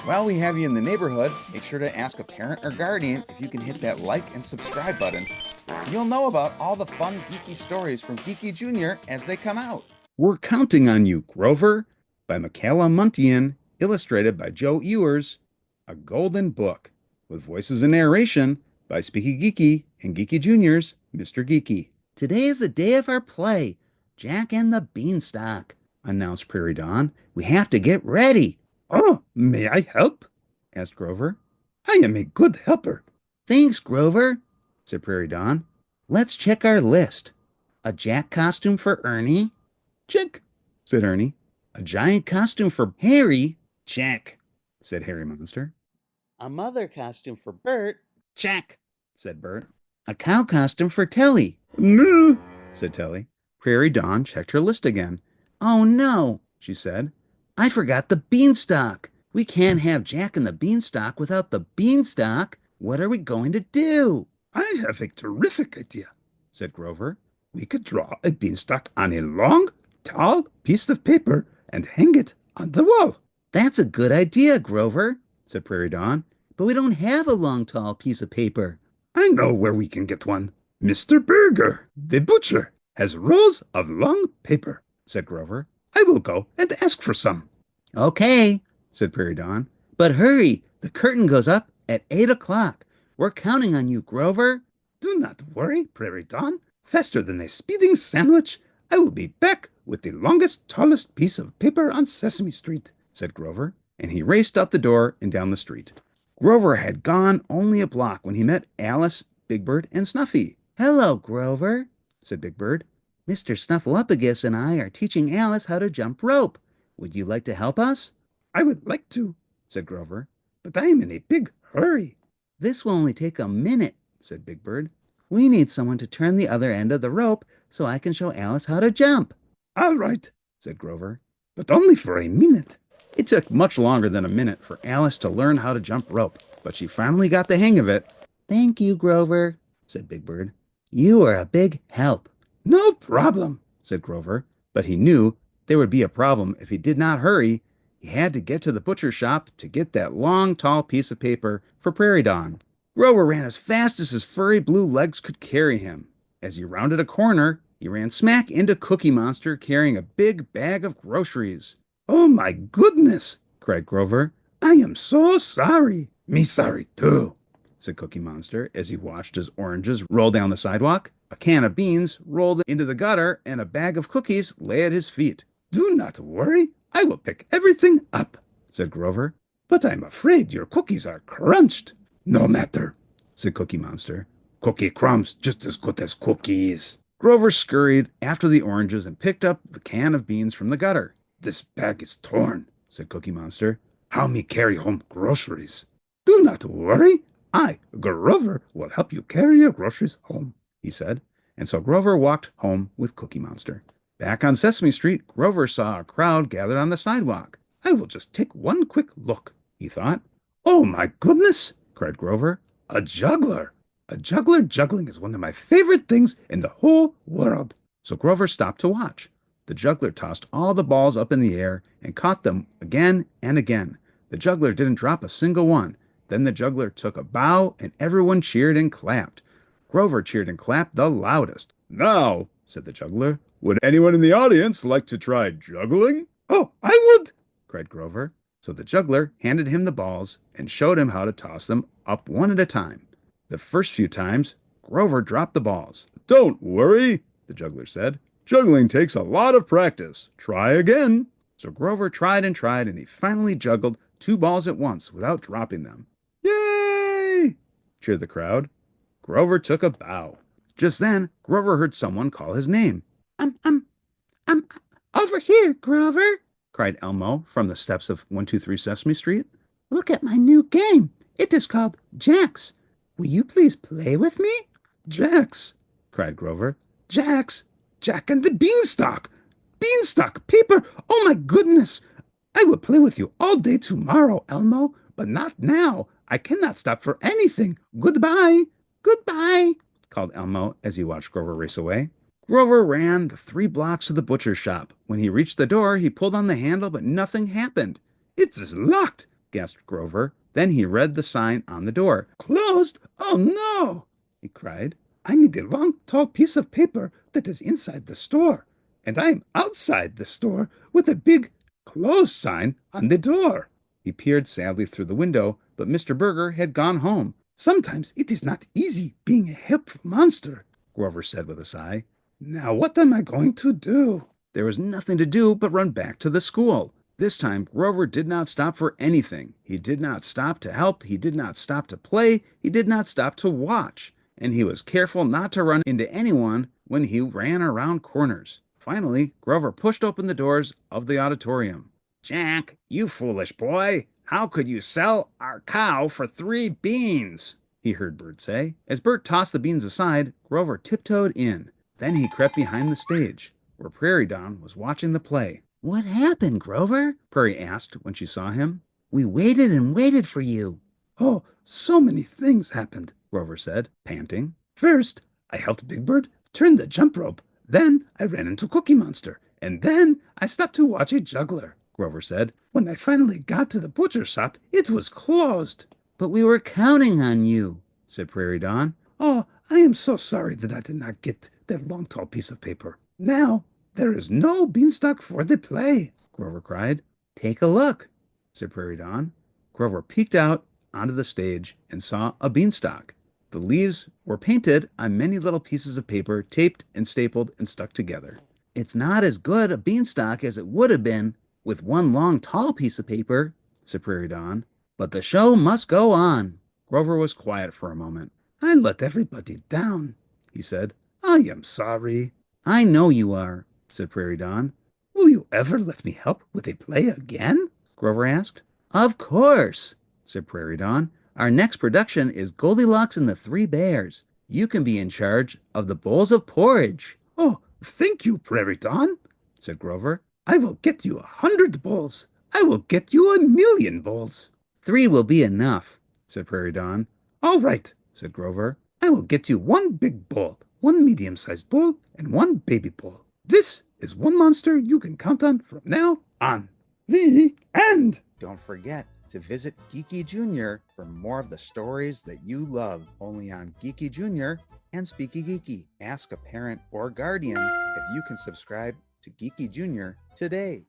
While we have you in the neighborhood, make sure to ask a parent or guardian if you can hit that like and subscribe button so you'll know about all the fun geeky stories from Geeky Jr. as they come out. We're counting on you, Grover, by Michaela Muntean, illustrated by Joe Ewers, a golden book with voices and narration by SpeekyGeeky and Geeky Jr.'s Mr. Geeky. Today is the day of our play, Jack and the Beanstalk, announced Prairie Dawn. We have to get ready. Oh, may I help? Asked Grover. I am a good helper. Thanks, Grover, said Prairie Dawn. Let's check our list. A Jack costume for Ernie? Check, said Ernie. A giant costume for Harry? check, said Harry Monster. A mother costume for Bert? check, said Bert. A cow costume for Telly? moo, said Telly. Prairie Dawn checked her list again. Oh no, she said. I forgot the beanstalk. We can't have Jack and the Beanstalk without the beanstalk. What are we going to do? I have a terrific idea, said Grover. We could draw a beanstalk on a long, tall piece of paper and hang it on the wall. That's a good idea, Grover, said Prairie Dawn. But we don't have a long, tall piece of paper. I know where we can get one. Mr. Burger, the butcher, has rolls of long paper, said Grover. I will go and ask for some. Okay, said Prairie Dawn. But hurry, the curtain goes up at 8 o'clock. We're counting on you, Grover. Do not worry, Prairie Dawn. Faster than a speeding sandwich, I will be back with the longest, tallest piece of paper on Sesame Street, said Grover, and he raced out the door and down the street. Grover had gone only a block when he met Alice, Big Bird, and Snuffy. Hello, Grover, said Big Bird. Mr. Snuffleupagus and I are teaching Alice how to jump rope. Would you like to help us? I would like to, said Grover, but I am in a big hurry. This will only take a minute, said Big Bird. We need someone to turn the other end of the rope so I can show Alice how to jump. All right, said Grover, but only for a minute. It took much longer than a minute for Alice to learn how to jump rope, but she finally got the hang of it. Thank you, Grover, said Big Bird. You are a big help. No problem, said Grover, but he knew there would be a problem if he did not hurry. He had to get to the butcher's shop to get that long, tall piece of paper for Prairie Dawn. Grover ran as fast as his furry blue legs could carry him. As he rounded a corner, he ran smack into Cookie Monster carrying a big bag of groceries. Oh my goodness, cried Grover. I am so sorry. Me sorry too, said Cookie Monster as he watched his oranges roll down the sidewalk. A can of beans rolled into the gutter and a bag of cookies lay at his feet. Do not worry, I will pick everything up, said Grover. But I'm afraid your cookies are crunched. No matter, said Cookie Monster. Cookie crumbs just as good as cookies. Grover scurried after the oranges and picked up the can of beans from the gutter. This bag is torn, said Cookie Monster. How me carry home groceries? Do not worry. I, Grover, will help you carry your groceries home, he said. And so Grover walked home with Cookie Monster. Back on Sesame Street, Grover saw a crowd gathered on the sidewalk. I will just take one quick look, he thought. Oh my goodness, cried Grover. A juggler. A juggler juggling is one of my favorite things in the whole world. So Grover stopped to watch. The juggler tossed all the balls up in the air and caught them again and again. The juggler didn't drop a single one. Then the juggler took a bow and everyone cheered and clapped. Grover cheered and clapped the loudest. Now, said the juggler, would anyone in the audience like to try juggling? Oh, I would, cried Grover. So the juggler handed him the balls and showed him how to toss them up one at a time. The first few times, Grover dropped the balls. Don't worry, the juggler said. Juggling takes a lot of practice. Try again. So Grover tried, and he finally juggled 2 balls at once without dropping them. Yay! Cheered the crowd. Grover took a bow. Just then, Grover heard someone call his name. I'm over here, Grover, cried Elmo from the steps of 123 Sesame Street. Look at my new game. It is called Jax. Will you please play with me? Jax, cried Grover. Jax, Jack and the Beanstalk. Beanstalk paper. Oh my goodness. I will play with you all day tomorrow, Elmo, but not now. I cannot stop for anything. Goodbye. Goodbye, called Elmo as he watched Grover race away. Grover ran the 3 blocks to the butcher's shop. When he reached the door, he pulled on the handle, but nothing happened. It is locked. gasped Grover. Then he read the sign on the door. Closed? Oh, no! He cried. I need a long, tall piece of paper that is inside the store, and I am outside the store with a big closed sign on the door. He peered sadly through the window, but Mr. Burger had gone home. Sometimes it is not easy being a helpful monster, Grover said with a sigh. Now what am I going to do? There was nothing to do but run back to the school. This time, Grover did not stop for anything. He did not stop to help. He did not stop to play. He did not stop to watch. And he was careful not to run into anyone when he ran around corners. Finally, Grover pushed open the doors of the auditorium. Jack, you foolish boy, how could you sell our cow for 3 beans? He heard Bert say. As Bert tossed the beans aside, Grover tiptoed in. Then he crept behind the stage, where Prairie Dawn was watching the play. What happened, Grover? Prairie asked when she saw him. We waited and waited for you. Oh, so many things happened, Grover said, panting. First, I helped Big Bird turn the jump rope. Then I ran into Cookie Monster. And then I stopped to watch a juggler, Grover said. When I finally got to the butcher shop, it was closed. But we were counting on you, said Prairie Dawn. Oh, I am so sorry that I did not get that long, tall piece of paper. Now, there is no Beanstalk for the play, Grover cried. Take a look, said Prairie Dawn. Grover peeked out onto the stage and saw a beanstalk. The leaves were painted on many little pieces of paper, taped and stapled and stuck together. It's not as good a beanstalk as it would have been with one long, tall piece of paper, said Prairie Dawn. But the show must go on. Grover was quiet for a moment. I let everybody down, he said. I am sorry. I know you are, said Prairie Dawn. Will you ever let me help with a play again? Grover asked. Of course, said Prairie Dawn. Our next production is Goldilocks and the 3 Bears. You can be in charge of the bowls of porridge. Oh, thank you, Prairie Dawn, said Grover. I will get you 100 bowls. I will get you 1,000,000 bowls. 3 will be enough, said Prairie Dawn. All right, said Grover. I will get you 1 big bowl, 1 medium-sized bowl, and 1 baby bowl. This is 1 monster you can count on from now on. The end. Don't forget to visit GEEKYJR for more of the stories that you love, only on GEEKYJR and SpeekyGeeky. Ask a parent or guardian if you can subscribe to GEEKYJR today.